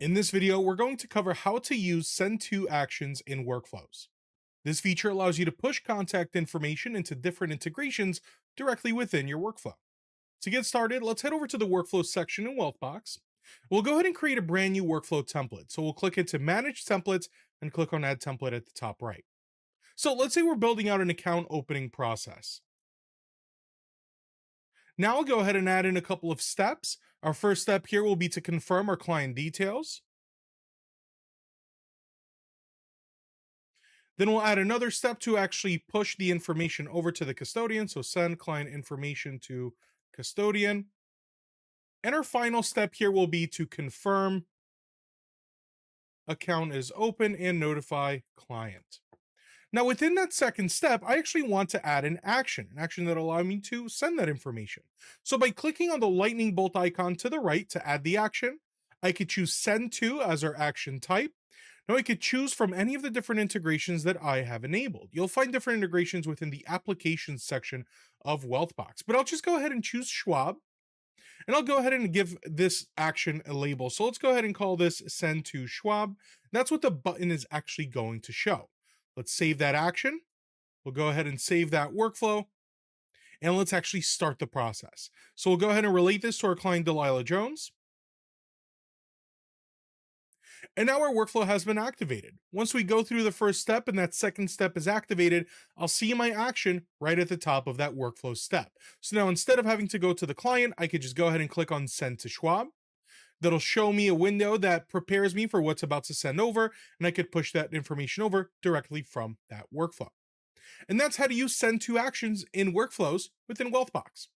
In this video, we're going to cover how to use send to actions in workflows. This feature allows you to push contact information into different integrations directly within your workflow. To get started, let's head over to the workflow section in Wealthbox. We'll go ahead and create a brand new workflow template. So we'll click into manage templates and click on add template at the top right. So let's say we're building out an account opening process. Now I'll go ahead and add in a couple of steps. Our first step here will be to confirm our client details. Then we'll add another step to actually push the information over to the custodian. So send client information to custodian. And our final step here will be to confirm account is open and notify client. Now, within that second step, I actually want to add an action that will allow me to send that information. So by clicking on the lightning bolt icon to the right to add the action, I could choose send to as our action type. Now I could choose from any of the different integrations that I have enabled. You'll find different integrations within the applications section of Wealthbox, but I'll just go ahead and choose Schwab, and I'll go ahead and give this action a label. So let's go ahead and call this send to Schwab. That's what the button is actually going to show. Let's save that action. We'll go ahead and save that workflow, and let's actually start the process. So we'll go ahead and relate this to our client, Delilah Jones. And now our workflow has been activated. Once we go through the first step and that second step is activated, I'll see my action right at the top of that workflow step. So now instead of having to go to the client, I could just go ahead and click on send to Schwab. That'll show me a window that prepares me for what's about to send over, and I could push that information over directly from that workflow. And that's how to use send to actions in workflows within Wealthbox.